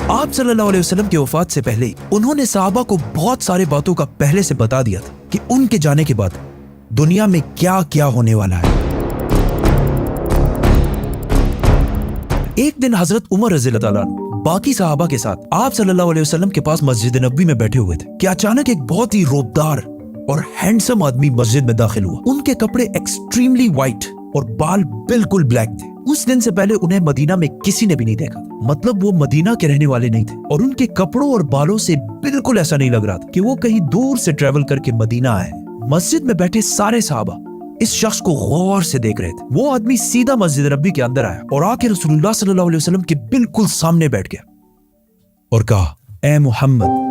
आप सल्लल्लाहु अलैहि वसल्लम की वफात से पहले उन्होंने सहाबा को बहुत सारे बातों का पहले से बता दिया था कि उनके जाने के बाद दुनिया में क्या क्या होने वाला है। एक दिन हजरत उमर रज़ी अल्लाह तआला अन्हु बाकी सहाबा के साथ आप सल्लल्लाहु अलैहि वसल्लम के पास मस्जिद नबवी में बैठे हुए थे कि अचानक एक बहुत ही रोबदार और हैंडसम आदमी मस्जिद में दाखिल हुआ। उनके कपड़े एक्सट्रीमली व्हाइट और बाल बिल्कुल ब्लैक थे। उस दिन से पहले उन्हें मदीना में किसी ने भी नहीं देखा था, मतलब वो मदीना के रहने वाले नहीं थे और उनके कपड़ों और बालों से बिल्कुल ऐसा नहीं लग रहा था कि वो कहीं दूर से ट्रेवल करके मदीना आए। मस्जिद में बैठे सारे सहाबा इस शख्स को गौर से देख रहे थे। वो आदमी सीधा मस्जिद नबी के अंदर आया और आके रसूलुल्लाह सल्लल्लाहु अलैहि वसल्लम के बिल्कुल सामने बैठ गया और कहा, ए मोहम्मद,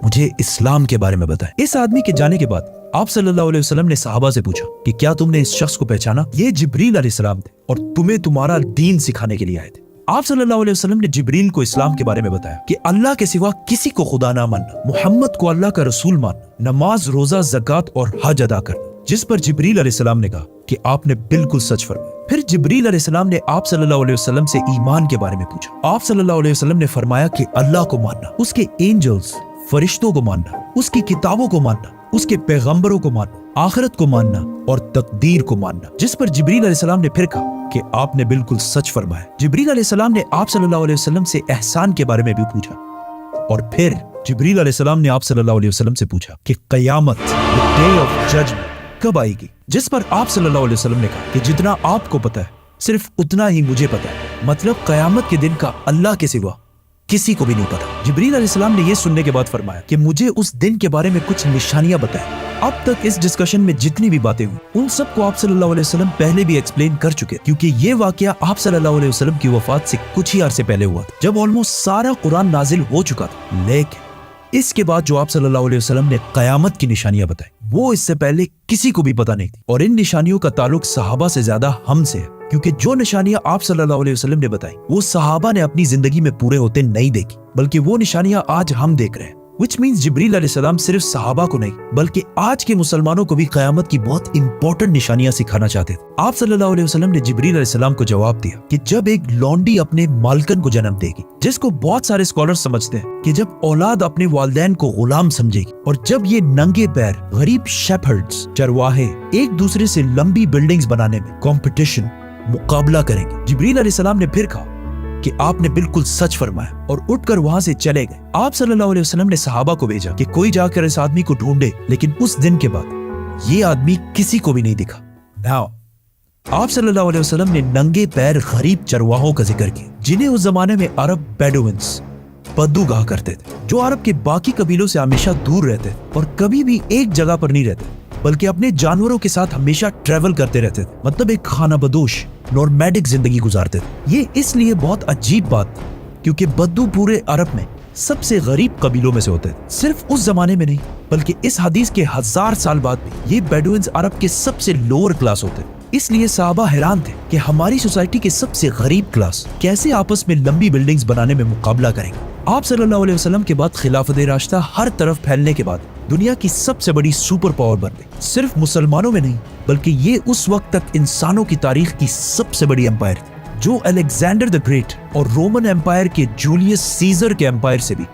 मुझे इस्लाम के बारे में बताएं। इस आदमी के जाने के बाद आप सल्लल्लाहु अलैहि वसल्लम ने सहाबा से पूछा कि क्या तुमने इस शख्स को पहचाना? ये जिब्रील अलैहिस्सलाम थे और तुम्हें तुम्हारा दीन सिखाने के लिए आए थे। आप सल्लल्लाहु अलैहि वसल्लम ने जिब्रील को इस्लाम के बारे में बताया कि अल्लाह के सिवा किसी को खुदा ना मानना, मोहम्मद को अल्लाह का रसूल मानना, नमाज, रोजा, ज़कात और हज अदा करना। जिस पर जिब्रील अलैहिस्सलाम ने कहा कि आपने बिल्कुल सच फरमाया। फिर जिब्रील अलैहिस्सलाम ने आप सल्लल्लाहु अलैहि वसल्लम से ईमान के बारे में पूछा। आप सल्लल्लाहु अलैहि वसल्लम ने फरमाया कि अल्लाह को मानना, उसके एंजल्स, फरिश्तों को मानना, उसकी किताबों को मानना, उसके पैगंबरों को मानना, आखिरत को मानना और तकदीर को मानना। जिस पर जिब्रील अलैहिस्सलाम ने फिर कहा कि आपने बिल्कुल सच फरमाया। जिब्रील अलैहिस्सलाम ने आप सल्लल्लाहु अलैहि वसल्लम से एहसान के बारे में भी पूछा और फिर जिब्रील अलैहिस्सलाम ने आप सल्लल्लाहु अलैहि वसल्लम से पूछा कि क़यामत, द डे ऑफ जजमेंट, कब आएगी? जिस पर आप सल्लल्लाहु अलैहि वसल्लम ने कहा कि जितना आपको पता है सिर्फ उतना ही मुझे पता है, मतलब क़यामत के दिन का अल्लाह के सिवा किसी को भी नहीं पता। जिब्रील अलैहिस्सलाम ने यह सुनने के बाद फरमाया कि मुझे उस दिन के बारे में कुछ निशानियां बताएं। अब तक इस डिस्कशन में जितनी भी बातें हुई उन सबको आप सल्लल्लाहु अलैहि वसल्लम पहले भी एक्सप्लेन कर चुके, क्योंकि ये वाकया आप सल्लल्लाहु अलैहि वसल्लम की वफात से कुछ ही अरसे पहले हुआ था, जब ऑलमोस्ट सारा कुरान नाजिल हो चुका था। लेकिन इसके बाद जो आप सल्लल्लाहु अलैहि वसल्लम ने कयामत की निशानियां बताई, वो इससे पहले किसी को भी पता नहीं थी। और इन निशानियों का ताल्लुक सहाबा से ज्यादा हमसे है, क्योंकि जो निशानियां आप सल्लल्लाहु अलैहि वसल्लम ने बताई वो सहाबा ने अपनी जिंदगी में पूरे होते नहीं देखी, बल्कि वो निशानियां आज हम देख रहे हैं। Which means जिब्रील अलैहिस्सलाम सिर्फ सहाबा को नहीं बल्कि आज के मुसलमानों को भी क़यामत की बहुत इंपॉर्टेंट निशानियां सिखाना चाहते थे। आप सल्लल्लाहु अलैहि वसल्लम ने जिब्रील अलैहिस्सलाम को जवाब दिया कि जब एक लौंडी अपने मालकन को जन्म देगी, जिसको बहुत सारे स्कॉलर्स समझते हैं कि जब औलाद अपने वालिदैन को गुलाम समझेगी, और जब ये नंगे पैर गरीब शेफर्ड्स, चरवाहे एक दूसरे से लंबी बिल्डिंग्स बनाने में कंपटीशन, मुकाबला करेंगे। जिब्रील अलैहिस्सलाम ने फिर कहा कि आपने बिल्कुल सच फरमाया और उठकर वहां से चले गए। आप सल्लल्लाहु अलैहि वसल्लम ने सहाबा को भेजा कि कोई जाकर इस आदमी को ढूंढे, लेकिन उस दिन के बाद ये आदमी किसी को भी नहीं दिखा। Now, आप सल्लल्लाहु अलैहि वसल्लम ने नंगे पैर गरीब चरवाहों का जिक्र किया, जिन्हें उस जमाने में अरब बेडुइन्स, बद्दू कहा करते थे, जो अरब के बाकी कबीलों से हमेशा दूर रहते थे और कभी भी एक जगह पर नहीं रहते, बल्कि अपने जानवरों के साथ हमेशा ट्रेवल करते रहते थे, मतलब एक खाना बदोश नॉर्मैडिक जिंदगी गुजारते थे। ये इसलिए बहुत अजीब बात थी क्योंकि बद्दू पूरे अरब में सबसे गरीब कबीलों में से होते थे। सिर्फ उस जमाने में नहीं बल्कि इस हदीस के 1000 साल बाद भी ये बेडुइन्स अरब के सबसे लोअर क्लास होते थे। इसलिए सहाबा हैरान थे कि हमारी सोसाइटी के सबसे गरीब क्लास कैसे आपस में लंबी बिल्डिंग्स बनाने में मुकाबला करेंगे। आप सल्लल्लाहु अलैहि वसल्लम के बाद खिलाफत राशिदा हर तरफ फैलने के बाद दुनिया की सबसे बड़ी सुपर पावर बन गई। सिर्फ मुसलमानों में नहीं बल्कि ये उस वक्त तक इंसानों की तारीख की सबसे बड़ी एम्पायर थी, जो अलेक्जेंडर द ग्रेट और रोमन एम्पायर के जूलियस सीजर के एम्पायर से भी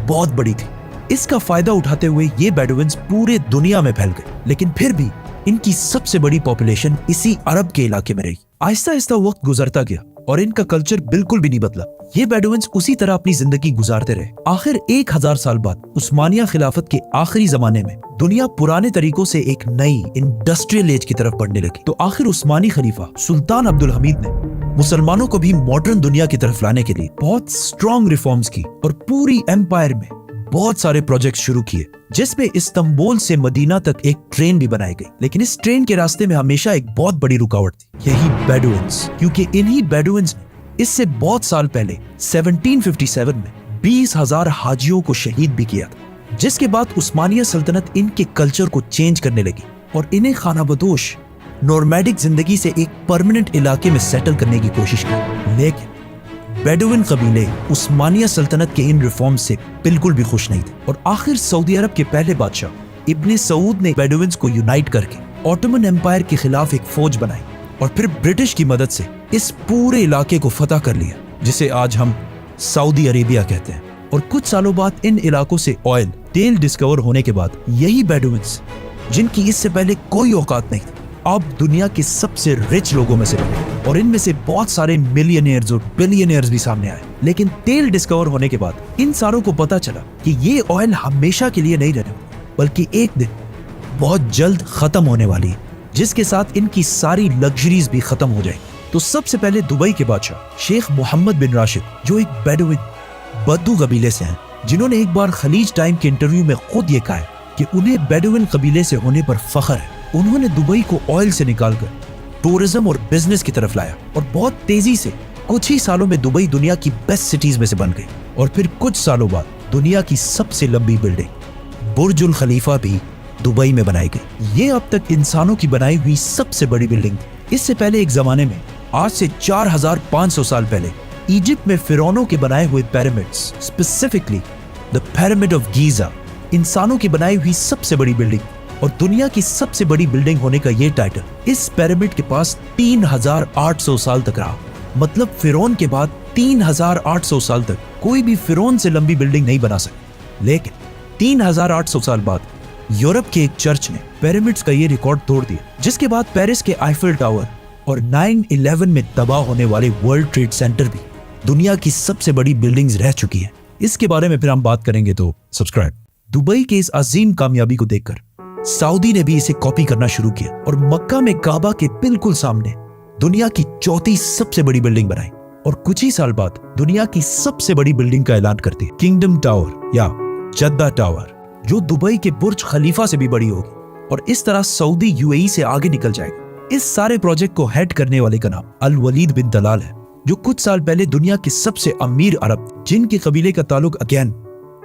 बहुत बड़ी थी। इसका फायदा उठाते हुए ये बेडुइन्स पूरे दुनिया में फैल गए, लेकिन फिर भी इनकी सबसे बड़ी पॉपुलेशन इसी अरब के इलाके में रही। आहिस्ता आहिस्ता वक्त गुजरता गया और इनका कल्चर बिल्कुल भी नहीं बदला। ये बेडुइन्स उसी तरह अपनी जिंदगी गुजारते रहे। आखिर 1000 साल बाद उस्मानिया खिलाफत के आखिरी जमाने में दुनिया पुराने तरीकों से एक नई इंडस्ट्रियल एज की तरफ बढ़ने लगी, तो आखिर उस्मानी खलीफा सुल्तान अब्दुल हमीद ने मुसलमानों को भी मॉडर्न दुनिया की तरफ लाने के लिए बहुत स्ट्रॉन्ग रिफॉर्म्स की और पूरी एम्पायर में बहुत सारे प्रोजेक्ट शुरू किए, जिसमें इस्तांबुल से मदीना तक एक ट्रेन भी बनाई गई। लेकिन इस ट्रेन के रास्ते में हमेशा एक बहुत बड़ी रुकावट थी, यही बेडुइन्स, क्योंकि इन्हीं बेडुइन्स ने इससे बहुत साल पहले 1757 में 20,000 हाजियों को शहीद भी किया था, जिसके बाद उस्मानिया सल्तनत इनके कल्चर को चेंज करने लगी और इन्हें खानाबदोश नॉर्मैडिक जिंदगी से एक परमानेंट इलाके में सेटल करने की कोशिश की। लेकिन बेडुइन कबीले उस्मानिया सल्तनत के इन रिफॉर्म्स से बिल्कुल भी खुश नहीं थे और आखिर सऊदी अरब के पहले बादशाह इब्ने सऊद ने बेडुइन्स को यूनाइट करके ऑटोमन एम्पायर के खिलाफ एक फौज बनाई और फिर ब्रिटिश की मदद से इस पूरे इलाके को फतह कर लिया, जिसे आज हम सऊदी अरेबिया कहते हैं। और कुछ सालों बाद इन इलाकों से ऑयल, तेल डिस्कवर होने के बाद यही बेडुइन्स, जिनकी इससे पहले कोई औकात नहीं थी, अब दुनिया के सबसे रिच लोगों में से बने और इनमें से बहुत सारे मिलियनियर्स और बिलियनियर्स भी सामने आए। लेकिन तेल डिस्कवर होने के बाद इन सारों को पता चला कि ये ऑयल हमेशा के लिए नहीं रहने वाली, बल्कि एक दिन बहुत जल्द खत्म होने वाली है, जिसके साथ इनकी सारी लग्जरीज भी खत्म हो जाएगी। तो सबसे पहले दुबई के बादशाह शेख मोहम्मद बिन राशिद, जो एक बेडुइन बद्दू कबीले से हैं, जिन्होंने एक बार खलीज टाइम के इंटरव्यू में खुद ये कहा है कि उन्हें बेडुइन कबीले से होने पर फख्र है। उन्होंने दुबई को ऑयल से निकालकर टूरिज्म और बिजनेस की तरफ लाया और बहुत तेजी से कुछ ही सालों में दुबई दुनिया की बेस्ट सिटीज में से बन गई। और फिर कुछ सालों बाद दुनिया की सबसे लंबी बिल्डिंग बुर्जुल खलीफा भी दुबई में बनाई गई। ये अब तक इंसानों की बनाई हुई सबसे बड़ी बिल्डिंग थी। इससे पहले एक जमाने में, आज से 4500 साल पहले, इजिप्ट में फिरौनों के बनाए हुए pyramids, specifically the pyramid of Giza, इंसानों की बनाई हुई सबसे बड़ी बिल्डिंग और दुनिया की सबसे बड़ी बिल्डिंग होने का ये टाइटल इस पिरामिड के पास 3800 साल तक रहा। मतलब फिरौन के बाद 3800 साल तक कोई भी फिरौन से लंबी बिल्डिंग नहीं बना सकी। लेकिन 3800 साल बाद यूरोप के एक चर्च ने पिरामिड्स का ये रिकॉर्ड तोड़ दिया, जिसके बाद पेरिस के आईफिल टावर और 9/11 में तबाह होने वाले वर्ल्ड ट्रेड सेंटर भी दुनिया की सबसे बड़ी बिल्डिंग्स रह चुकी है। इसके बारे में फिर हम बात करेंगे, तो सब्सक्राइब। दुबई के इस अजीम कामयाबी को देखकर सऊदी ने भी इसे कॉपी करना शुरू किया और मक्का में काबा के बिल्कुल सामने दुनिया की चौथी सबसे बड़ी बिल्डिंग बनाई और कुछ ही साल बाद दुनिया की सबसे बड़ी बिल्डिंग का ऐलान करती है, किंगडम टावर या जद्दा टावर, जो दुबई के बुर्ज खलीफा से भी बड़ी होगी और इस तरह सऊदी यूएई से आगे निकल जाएगा। इस सारे प्रोजेक्ट को हेड करने वाले का नाम अल वलीद बिन तलाल है, जो कुछ साल पहले दुनिया के सबसे अमीर अरब जिन के कबीले का ताल्लुक अगेन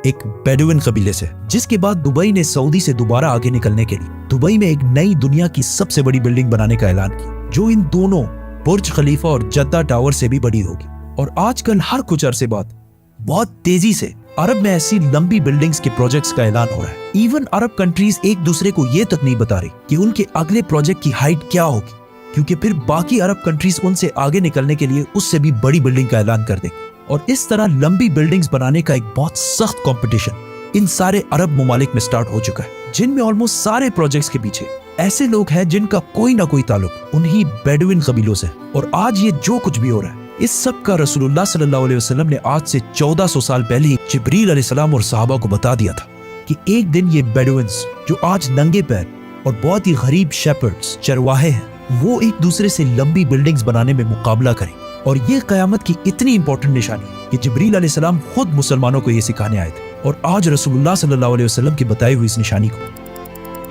एक बेडुइन कबीले से, जिसके बाद दुबई ने सऊदी से दोबारा आगे निकलने के लिए दुबई में एक नई दुनिया की सबसे बड़ी बिल्डिंग बनाने का ऐलान किया, जो इन दोनों बुर्ज खलीफा और जद्दा टावर से भी बड़ी होगी। और आजकल हर कुछ अरसे बाद बहुत तेजी से अरब में ऐसी लंबी बिल्डिंग्स के प्रोजेक्ट्स का ऐलान हो रहा है। इवन अरब कंट्रीज एक दूसरे को ये तक नहीं बता रही कि उनके अगले प्रोजेक्ट की हाइट क्या होगी, क्योंकि फिर बाकी अरब कंट्रीज उनसे आगे निकलने के लिए उससे भी बड़ी बिल्डिंग का ऐलान कर देंगे। और इस तरह लंबी बिल्डिंग्स बनाने का एक बहुत सख्त कंपटीशन इन सारे अरब ममालिक में स्टार्ट हो चुका है, जिनमें ऑलमोस्ट सारे प्रोजेक्ट्स के पीछे ऐसे लोग हैं जिनका कोई ना कोई ताल्लुक उन्हीं बेडुइन कबीलों से। और आज ये जो कुछ भी हो रहा है, इस सब का रसूलुल्लाह सल्लल्लाहु अलैहि वसल्लम ने आज से 1400 साल पहले ही जिब्रील अलैहिस्सलाम और सहाबा को बता दिया था कि एक दिन ये बेडुइन्स, जो आज नंगे पैर और बहुत ही गरीब शेपर्ड्स, चरवाहे हैं, वो एक दूसरे से लंबी बिल्डिंग्स बनाने में मुकाबला करें। और ये क़यामत की इतनी इंपॉर्टेंट निशानी है कि जिब्रील अलैहिस्सलाम खुद मुसलमानों को ये सिखाने आए थे। और आज रसूलुल्लाह सल्लल्लाहु अलैहि वसल्लम की बताई हुई इस निशानी को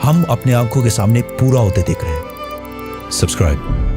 हम अपने आंखों के सामने पूरा होते देख रहे हैं। सब्सक्राइब।